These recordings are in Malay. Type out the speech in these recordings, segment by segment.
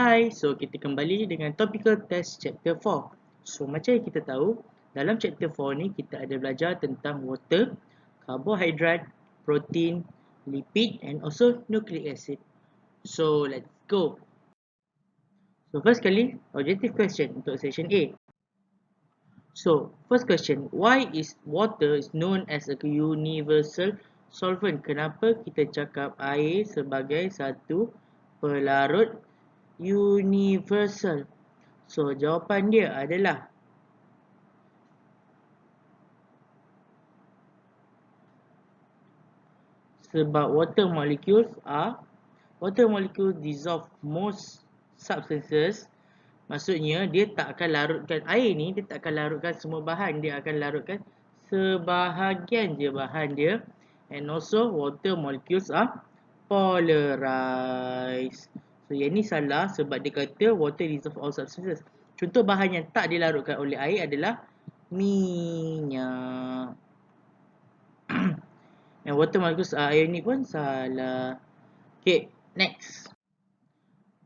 Hai, so kita kembali dengan topical test chapter 4. So macam yang kita tahu, dalam chapter 4 ni kita ada belajar tentang water, carbohydrate, protein, lipid and also nucleic acid. So let's go. So first kali, objective question untuk session A. So first question, why is water is known as a universal solvent? Kenapa kita cakap air sebagai satu pelarut universal? So, jawapan dia adalah sebab water molecules dissolve most substances. Maksudnya, dia tak akan larutkan air ni, dia tak akan larutkan semua bahan. Dia akan larutkan sebahagian je bahan dia. And also, water molecules are polarized. So, yang ni salah sebab dia kata water dissolve all substances. Contoh bahan yang tak dilarutkan oleh air adalah minyak. And water molecules are ionic pun salah. Okay, next.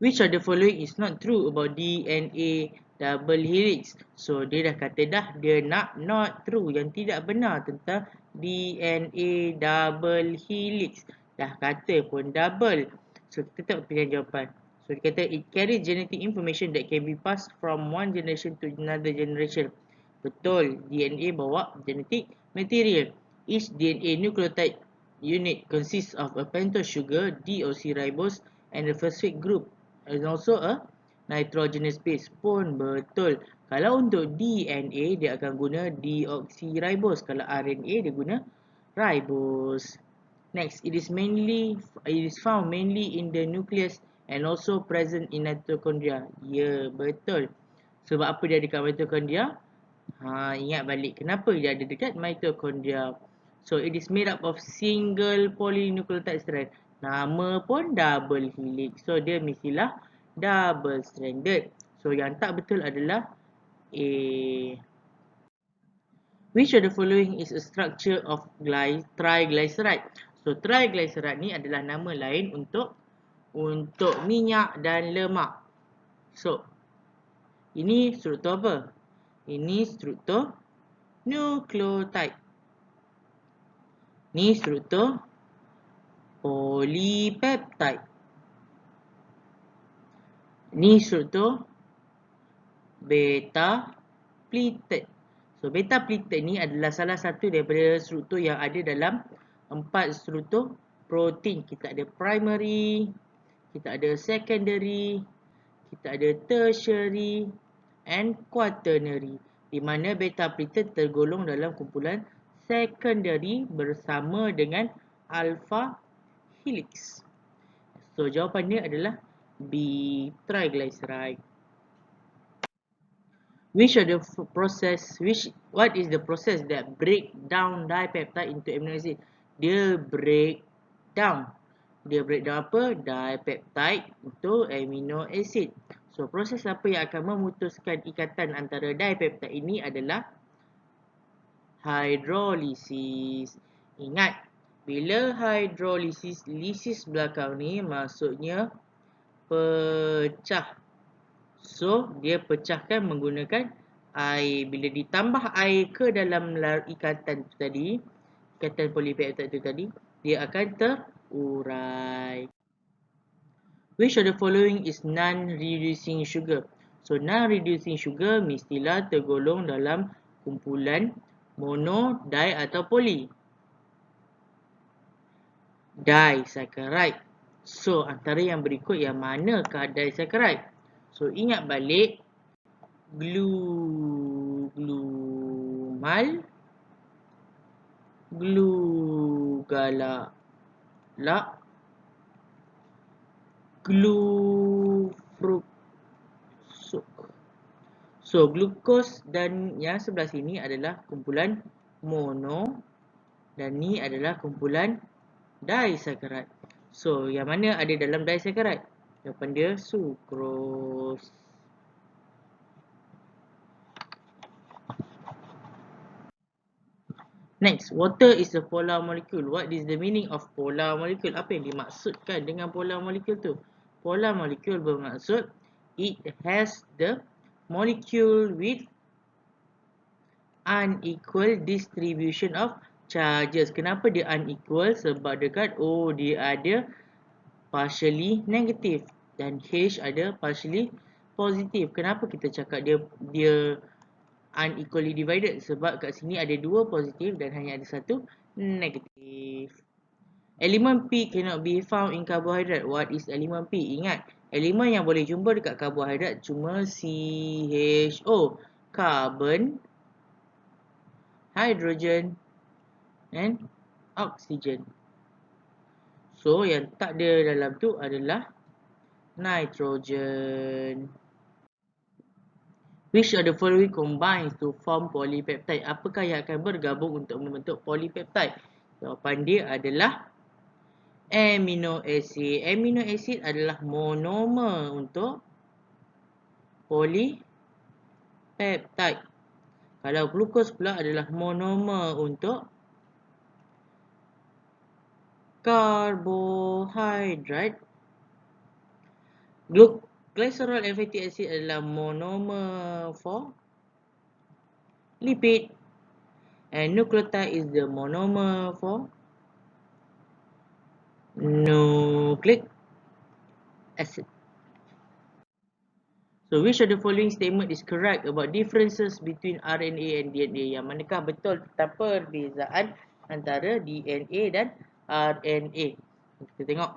Which of the following is not true about DNA double helix? So, dia dah kata dah, dia not true. Yang tidak benar tentang DNA double helix. Dah kata pun double. So, kita tak pilih jawapan. So, dia kata, it carries genetic information that can be passed from one generation to another generation. Betul, DNA bawa genetic material. Each DNA nucleotide unit consists of a pentose sugar, deoxyribose, and a phosphate group, and also a nitrogenous base. Pun betul. Kalau untuk DNA, dia akan guna deoxyribose. Kalau RNA, dia guna ribose. Next, it is found mainly in the nucleus and also present in mitochondria. Ya, betul. Sebab apa dia ada dekat mitochondria? Ingat balik kenapa dia ada dekat mitochondria. So it is made up of single polynucleotide strand. Nama pun double helix. So dia mestilah double stranded. So yang tak betul adalah A. Which of the following is a structure of triglyceride? So triglyceride ni adalah nama lain untuk minyak dan lemak. So ini struktur apa? Ini struktur nukleotide. Ini struktur polipeptide. Ini struktur beta pleated. So beta pleated ni adalah salah satu daripada struktur yang ada dalam 4 struktur protein. Kita ada primary, kita ada secondary, kita ada tertiary and quaternary. Di mana beta pleated tergolong dalam kumpulan secondary bersama dengan alpha helix. So jawapannya adalah B, triglyceride. What is the process that break down dipeptide into amino acid? Dia break down apa? Dipeptide into amino acid. So proses apa yang akan memutuskan ikatan antara dipeptide ini adalah hydrolysis. Ingat, bila hydrolysis, lisis belakang ni maksudnya pecah. So, dia pecahkan menggunakan air. Bila ditambah air ke dalam ikatan tu tadi, ikatan polipeptide tu tadi, dia akan terurai. Which of the following is non-reducing sugar? So, non-reducing sugar mestilah tergolong dalam kumpulan mono, di atau poly. Disaccharide. So, antara yang berikut yang manakah disaccharide? So, ingat balik glumal, glugalak, glufruksuk. So, glukos dan yang sebelah sini adalah kumpulan mono dan ni adalah kumpulan disaccharide. So, yang mana ada dalam disaccharide? Jawapan dia sucrose. Next, water is a polar molecule. What is the meaning of polar molecule? Apa yang dimaksudkan dengan polar molecule tu? Polar molecule bermaksud it has the molecule with unequal distribution of charges. Kenapa dia unequal? Sebab dekat O dia ada partially negative dan H ada partially positive. Kenapa kita cakap dia unequally divided? Sebab kat sini ada dua positif dan hanya ada satu negatif. Element P cannot be found in carbohydrate. What is element P? Ingat, elemen yang boleh jumpa dekat karbohidrat cuma CHO, carbon, hydrogen and oxygen. So, yang tak ada dalam tu adalah nitrogen. Which of the following combines to form polypeptide? Apakah yang akan bergabung untuk membentuk polypeptide? Jawapan dia adalah amino acid. Amino acid adalah monomer untuk polypeptide. Kalau glukos pula adalah monomer untuk karbohidrat. Glycerol and fatty acid adalah monomer for lipid. And nucleotide is the monomer for nucleic acid. So, which of the following statement is correct about differences between RNA and DNA? Yang manakah betul tentang perbezaan antara DNA dan RNA? Kita tengok.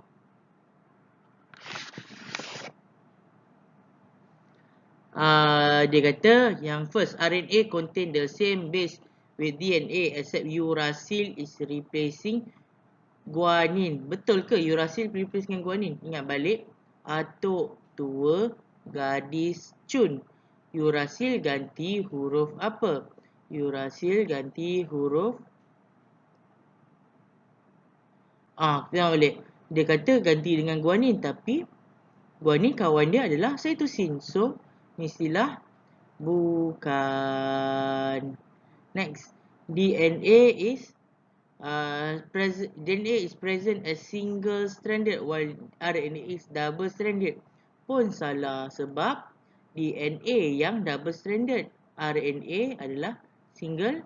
Dia kata yang first, RNA contain the same base with DNA except uracil is replacing guanin. Betul ke uracil replace dengan guanin? Ingat balik, atuk tua gadis cun. Uracil ganti huruf apa? Uracil ganti huruf tengok balik. Dia kata ganti dengan guanin, tapi guanin kawan dia adalah cytosine. So, mestilah bukan. Next, DNA is present as single stranded while RNA is double stranded. Pun salah sebab DNA yang double stranded, RNA adalah single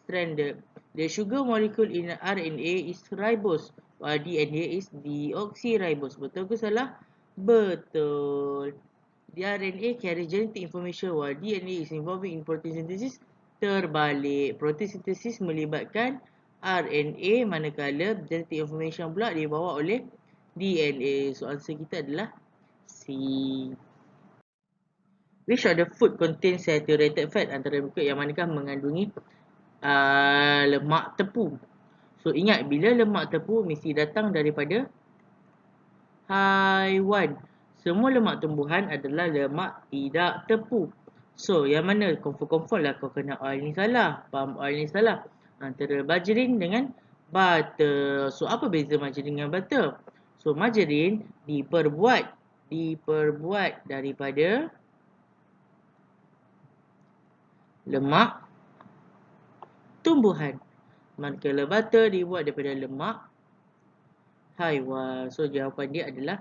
stranded. The sugar molecule in RNA is ribose while DNA is deoxyribose. Betul ke salah? Betul. The RNA carries genetic information while DNA is involving in protein synthesis. Terbalik. Protein synthesis melibatkan RNA, manakala genetic information pula dibawa oleh DNA. So, answer kita adalah C. Which of the food contains saturated fat? Antara berikut yang manakah mengandungi lemak tepu? So, ingat bila lemak tepu mesti datang daripada haiwan. Semua lemak tumbuhan adalah lemak tidak tepu. So, yang mana? Confirm lah kau kena oil ni salah. Palm oil ni salah. Antara margarine dengan butter. So, apa beza margarine dengan butter? So, margarine diperbuat daripada lemak tumbuhan. Manakala butter dibuat daripada lemak haiwan. So, jawapan dia adalah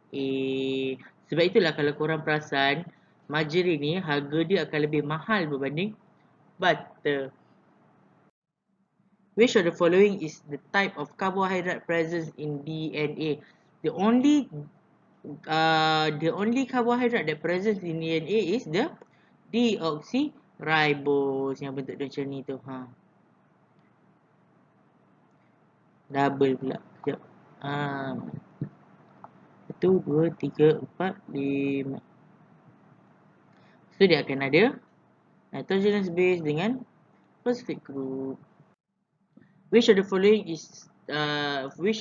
A. Sebab itulah kalau korang perasan, margarine ni harga dia akan lebih mahal berbanding butter. Which of the following is the type of carbohydrate present in DNA? The only carbohydrate that present in DNA is the deoxyribose, yang bentuk dia macam ni tu. Double pula. Sekejap. 1, 2, 3, 4, 5. So, dia akan ada nitrogenous base dengan phosphate group. Which of the following is which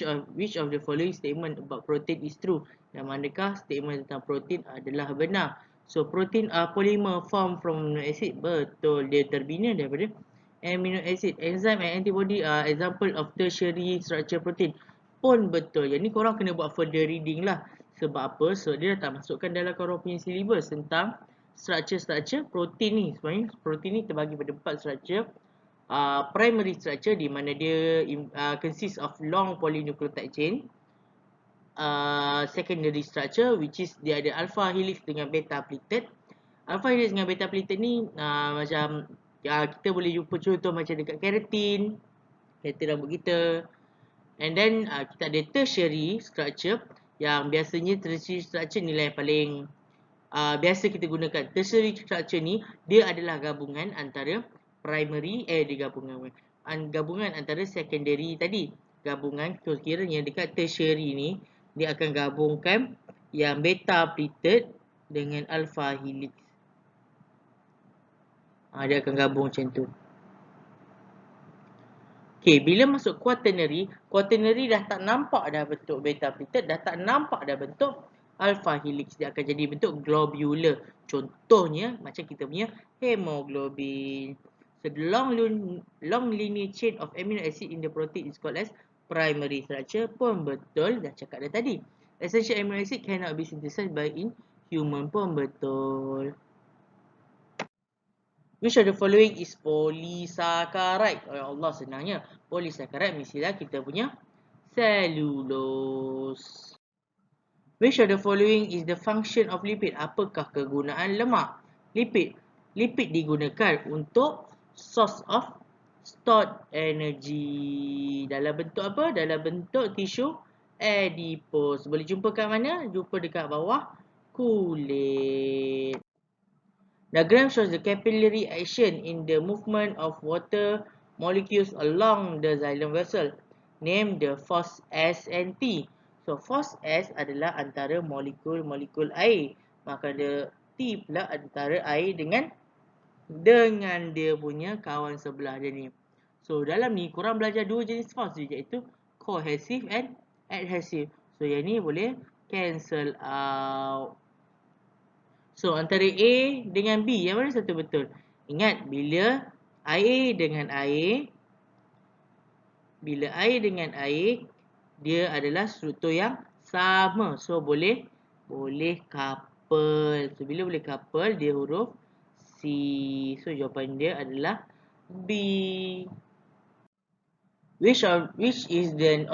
of the following statement about protein is true? Yang manakah statement tentang protein adalah benar? So, protein are polymer formed from amino acid. Betul, dia terbina daripada amino acid. Enzyme and antibody are example of tertiary structure protein. Pun betul. Yang ni korang kena buat further reading lah. Sebab apa? So, dia tak masukkan dalam korang punya syllabus tentang structure protein ni. Sebenarnya protein ni terbagi pada 4 structure. Primary structure di mana dia consists of long polynucleotide chain. secondary structure, which is dia ada alpha helix dengan beta pleated. Alpha helix dengan beta pleated ni macam kita boleh jumpa contoh macam dekat keratin rambut kita. And then kita ada tertiary structure, yang biasanya tertiary structure nilai paling biasa kita gunakan. Tertiary structure ni dia adalah gabungan antara primary gabungan antara secondary tadi. Gabungan kiranya dekat tertiary ni dia akan gabungkan yang beta pleated dengan alpha helix. Dia akan gabung macam tu. Okay, bila masuk quaternary dah tak nampak dah bentuk beta pleated, dah tak nampak dah bentuk alpha helix. Dia akan jadi bentuk globular. Contohnya macam kita punya hemoglobin. So the long linear chain of amino acid in the protein is called as primary structure. Pun betul, dah cakap dah tadi. Essential amino acid cannot be synthesized by in human. Pun betul. Which of the following is polysaccharide? Oh ya Allah, senangnya. Polysaccharide mestilah kita punya cellulose. Which of the following is the function of lipid? Apakah kegunaan lemak? Lipid digunakan untuk source of stored energy. Dalam bentuk apa? Dalam bentuk tisu adipose. Boleh jumpa kat mana? Jumpa dekat bawah kulit. Diagram shows the capillary action in the movement of water molecules along the xylem vessel. Name the force S and T. So force S adalah antara molekul-molekul air. Maka the T pula antara air dengan dia punya kawan sebelah dia ni. So dalam ni korang belajar dua jenis force iaitu cohesive and adhesive. So yang ni boleh cancel out. So antara A dengan B, yang mana satu betul? Ingat, bila air dengan air, dia adalah struktur yang sama. So boleh couple. So bila boleh couple, dia huruf C. So jawapan dia adalah B. Which is the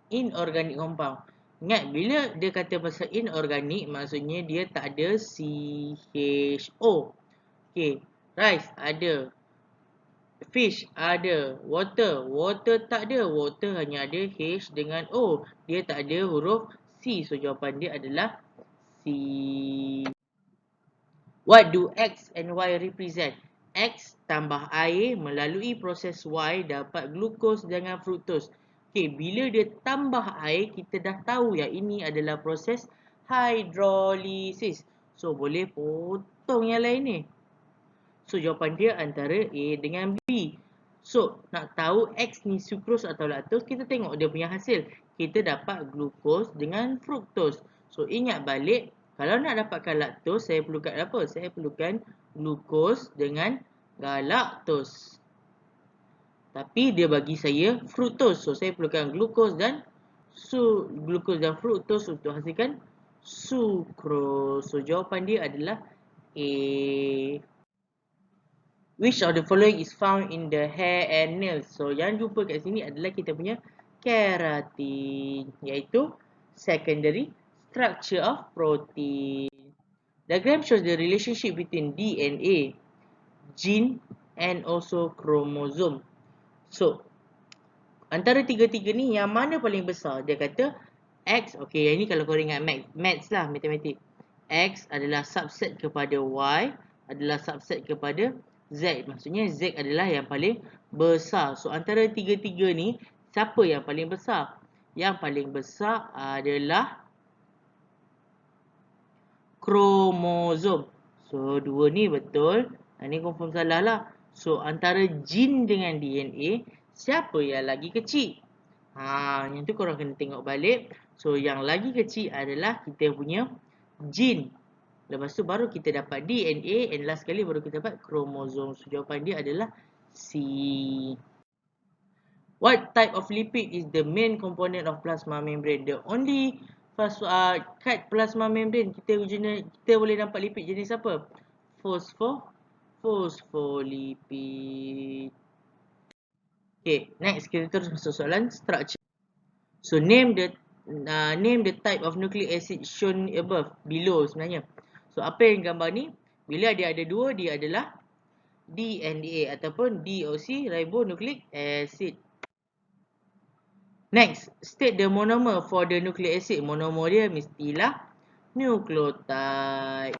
inorganic compound? Ingat, bila dia kata pasal inorganic, maksudnya dia tak ada CHO. Okay, rice ada. Fish ada. Water tak ada. Water hanya ada H dengan O. Dia tak ada huruf C. So, jawapan dia adalah C. What do X and Y represent? X tambah air melalui proses Y dapat glukos dengan fruktos. Okay, bila dia tambah air, kita dah tahu yang ini adalah proses hydrolysis. So, boleh potong yang lain ni. So, jawapan dia antara A dengan B. So, nak tahu X ni sucrose atau lactose, kita tengok dia punya hasil. Kita dapat glukos dengan fruktos. So, ingat balik, kalau nak dapatkan lactose, saya perlukan apa? Saya perlukan glukos dengan galactose. Tapi dia bagi saya fruktos. So, saya perlukan glukos dan fruktos untuk hasilkan sucrose. So, jawapan dia adalah A. Which of the following is found in the hair and nails? So, yang jumpa kat sini adalah kita punya keratin, iaitu secondary structure of protein. Diagram shows the relationship between DNA, gene and also chromosome. So, antara tiga-tiga ni yang mana paling besar? Dia kata X, okay, yang ni kalau korang ingat maths lah, matematik. X adalah subset kepada Y, adalah subset kepada Z. Maksudnya Z adalah yang paling besar. So, antara tiga-tiga ni, siapa yang paling besar? Yang paling besar adalah kromosom. So, dua ni betul. Ini confirm salah lah. So, antara gene dengan DNA, siapa yang lagi kecil? Yang tu korang kena tengok balik. So, yang lagi kecil adalah kita punya gene. Lepas tu baru kita dapat DNA, and last sekali baru kita dapat kromosom. So, jawapan dia adalah C. What type of lipid is the main component of plasma membrane? The only kat plasma membrane kita boleh nampak lipid jenis apa? Phospholipid. Okay, next kita terus masuk soalan structure. So, name the name the type of nucleic acid shown above, below sebenarnya. So apa yang gambar ni? Bila dia ada dua, dia adalah DNA ataupun deoxyribonucleic acid. Next, state the monomer for the nucleic acid. Monomer dia mestilah nucleotide.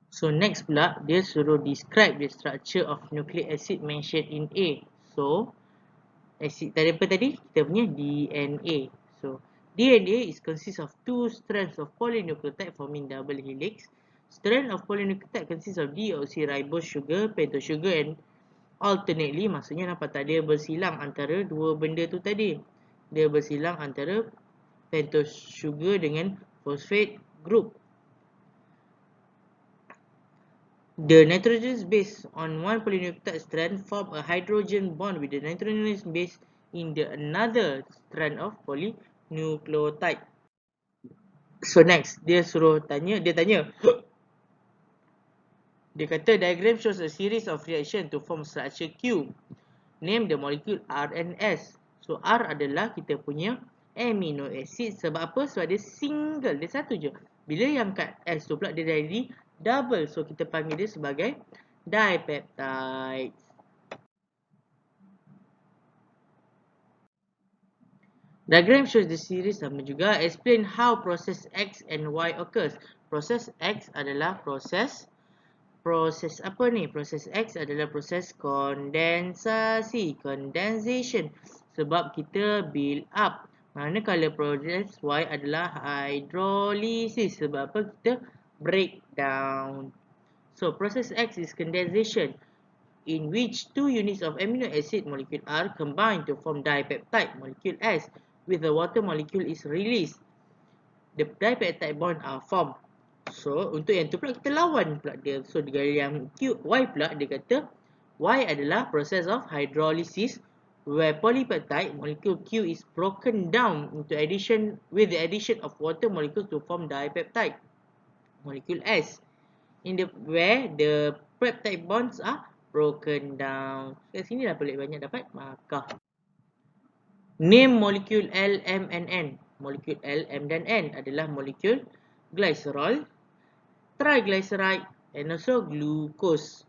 So next pula, dia suruh describe the structure of nucleic acid mentioned in A. So, acid tadi apa tadi? Kita punya DNA. So, DNA is consists of two strands of polynucleotide forming double helix. Strand of polynucleotide consists of deoxyribose sugar, pentose sugar and alternately, maksudnya nampak tak dia bersilang antara dua benda tu tadi. Dia bersilang antara pentose sugar dengan phosphate group. The nitrogenous base on one polynucleotide strand form a hydrogen bond with the nitrogenous base in the another strand of polynucleotide. So next, dia tanya, dia kata diagram shows a series of reaction to form structure Q. Name the molecule R and S. So R adalah kita punya amino acid. Sebab apa? Sebab dia single, dia satu je. Bila yang kat S tu pula dia jadi double. So kita panggil dia sebagai dipeptide. Diagram shows the series sama juga. Explain how process X and Y occurs. Proses X adalah proses apa ni? Proses X adalah proses kondensasi, condensation. Sebab kita build up. Manakala proses Y adalah hydrolysis. Sebab apa? Kita break down. So, process X is condensation, in which two units of amino acid molecule R combine to form dipeptide molecule S, with the water molecule is released. The dipeptide bond are formed. So, untuk yang tu pula kita lawan pula dia. So, dengan yang Y pula dia kata Y adalah process of hydrolysis where polypeptide molecule Q is broken down into addition with the addition of water molecules to form dipeptide molecule S. Where the peptide bonds are broken down. Kat sini dah paling banyak dapat markah. Name molecule L, M and N. Molekul L, M dan N adalah molekul glycerol, triglyceride and also glucose.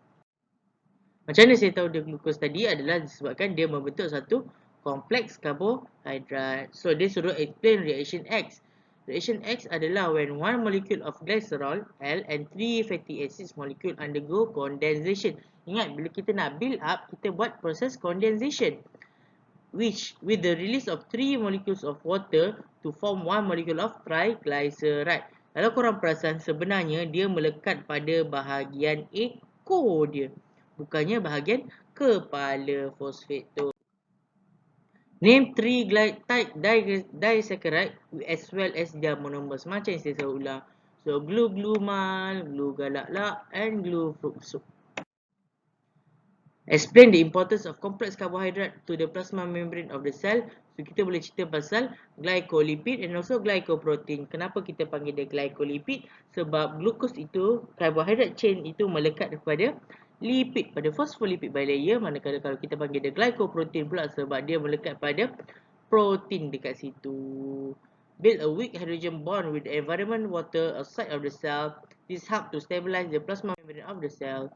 Macam mana saya tahu dia glucose tadi adalah disebabkan dia membentuk satu kompleks karbohidrat. So dia suruh explain reaction X. Reaction X adalah when one molecule of glycerol L and three fatty acids molecule undergo condensation. Ingat bila kita nak build up, kita buat proses condensation, which with the release of three molecules of water to form one molecule of triglyceride. Kalau korang perasan, sebenarnya dia melekat pada bahagian ekor dia, bukannya bahagian kepala fosfat tu. Name three disaccharide as well as their monomers. Macam yang saya selalu ulang. So, glue-glumal, glue-galak-lak and glue-fructose. Explain the importance of complex carbohydrate to the plasma membrane of the cell. So, kita boleh cerita pasal glycolipid and also glycoprotein. Kenapa kita panggil dia glycolipid? Sebab glucose itu, carbohydrate chain itu melekat kepada lipid, pada phospholipid bilayer. Manakala kalau kita panggil dia glycoprotein pula sebab dia melekat pada protein dekat situ. Build a weak hydrogen bond with the environment water outside of the cell. This help to stabilize the plasma membrane of the cell.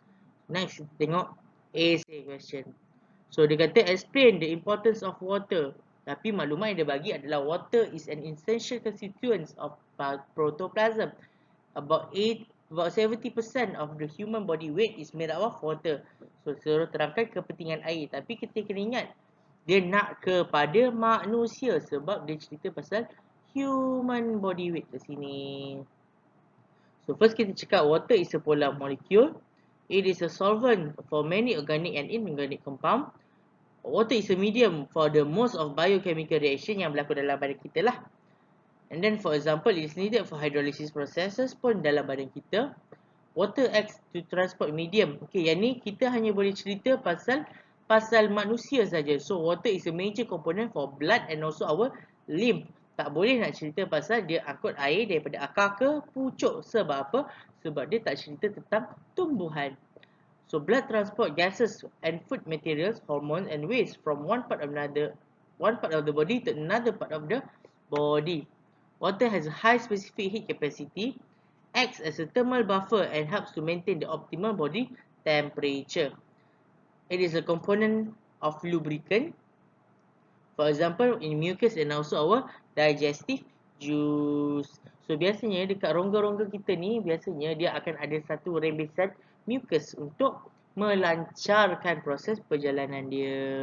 Next, kita tengok essay question. So, dia kata explain the importance of water. Tapi maklumat yang dia bagi adalah water is an essential constituent of protoplasm. About 70% of the human body weight is made up of water. So, suruh terangkan kepentingan air. Tapi kita kena ingat, dia nak kepada manusia sebab dia cerita pasal human body weight ke sini. So, first kita cakap water is a polar molecule. It is a solvent for many organic and inorganic compound. Water is a medium for the most of biochemical reaction yang berlaku dalam badan kita lah. And then for example, it is needed for hydrolysis processes pun dalam badan kita. Water acts to transport medium. Okay, yang ni kita hanya boleh cerita pasal manusia saja. So water is a major component for blood and also our lymph. Tak boleh nak cerita pasal dia angkut air daripada akar ke pucuk. Sebab apa? Sebab dia tak cerita tentang tumbuhan. So blood transport gases and food materials, hormones and waste from one part of the body to another part of the body. Water has a high specific heat capacity, acts as a thermal buffer and helps to maintain the optimal body temperature. It is a component of lubricant, for example, in mucus and also our digestive juice. So, biasanya dekat rongga-rongga kita ni, biasanya dia akan ada satu rembesan mucus untuk melancarkan proses perjalanan dia.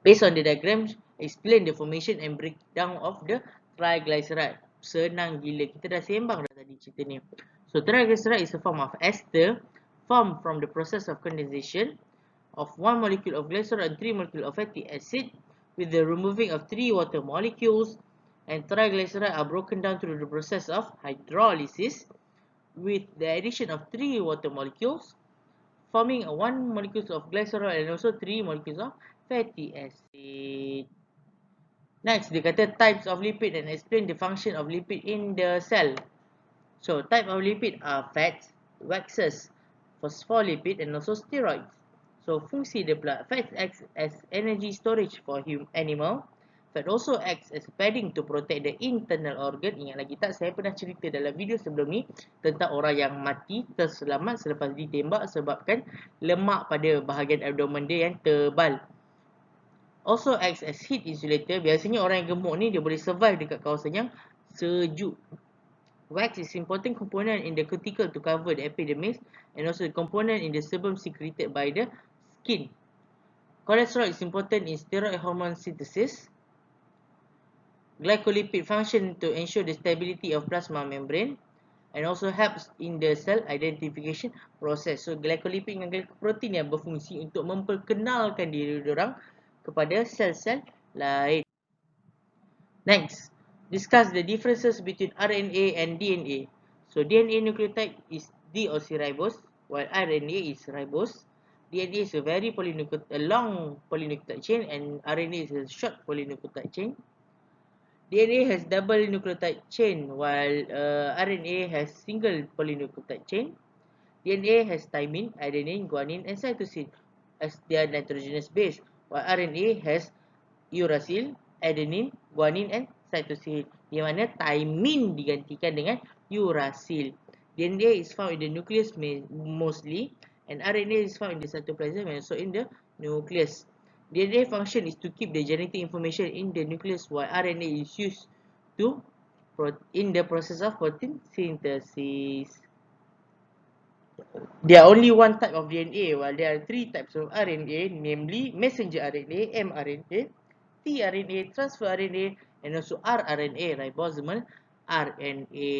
Based on the diagram, explain the formation and breakdown of the triglyceride. Senang gila. Kita dah sembang dah tadi cerita ni. So, triglyceride is a form of ester formed from the process of condensation of 1 molecule of glycerol and 3 molecule of fatty acid with the removing of 3 water molecules, and triglyceride are broken down through the process of hydrolysis with the addition of 3 water molecules, forming a 1 molecule of glycerol and also 3 molecules of fatty acid. Next, dia kata types of lipid and explain the function of lipid in the cell. So, type of lipid are fats, waxes, phospholipid and also steroids. So, fungsi dia pula, fats acts as energy storage for animal. Fat also acts as padding to protect the internal organ. Ingat lagi tak, saya pernah cerita dalam video sebelum ni tentang orang yang mati terselamat selepas ditembak sebabkan lemak pada bahagian abdomen dia yang tebal. Also acts as heat insulator. Biasanya orang yang gemuk ni dia boleh survive dekat kawasan yang sejuk. Wax is important component in the cuticle to cover the epidermis and also the component in the sebum secreted by the skin. Cholesterol is important in steroid hormone synthesis. Glycolipid function to ensure the stability of plasma membrane and also helps in the cell identification process. So, glycolipid dan glycoprotein yang berfungsi untuk memperkenalkan diri orang kepada sel-sel lain. Next, discuss the differences between RNA and DNA. So, DNA nucleotide is deoxyribose, while RNA is ribose. DNA is a long polynucleotide chain, and RNA is a short polynucleotide chain. DNA has double nucleotide chain, while RNA has single polynucleotide chain. DNA has thymine, adenine, guanine, and cytosine as their nitrogenous base, while RNA has uracil, adenine, guanine and cytosine. Di mana thymine digantikan dengan uracil. DNA is found in the nucleus mostly, and RNA is found in the cytoplasm and also in the nucleus. DNA function is to keep the genetic information in the nucleus, while RNA is used in the process of protein synthesis. There are only one type of DNA, while there are 3 types of RNA, namely messenger RNA, mRNA, tRNA, transfer RNA, and also rRNA, ribosomal RNA.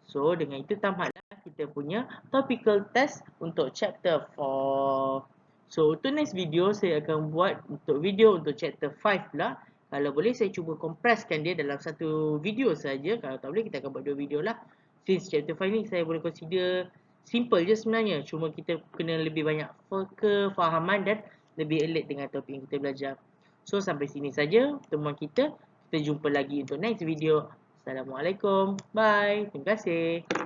So, dengan itu tamatlah kita punya topical test untuk chapter 4. So, untuk next video, saya akan buat video untuk chapter 5 pula. Kalau boleh, saya cuba compresskan dia dalam satu video saja. Kalau tak boleh, kita akan buat 2 video lah. Since chapter 5 ni, saya boleh consider simple je sebenarnya. Cuma kita kena lebih banyak kefahaman dan lebih alert dengan topik yang kita belajar. So, sampai sini saja pertemuan kita. Kita jumpa lagi untuk next video. Assalamualaikum. Bye. Terima kasih.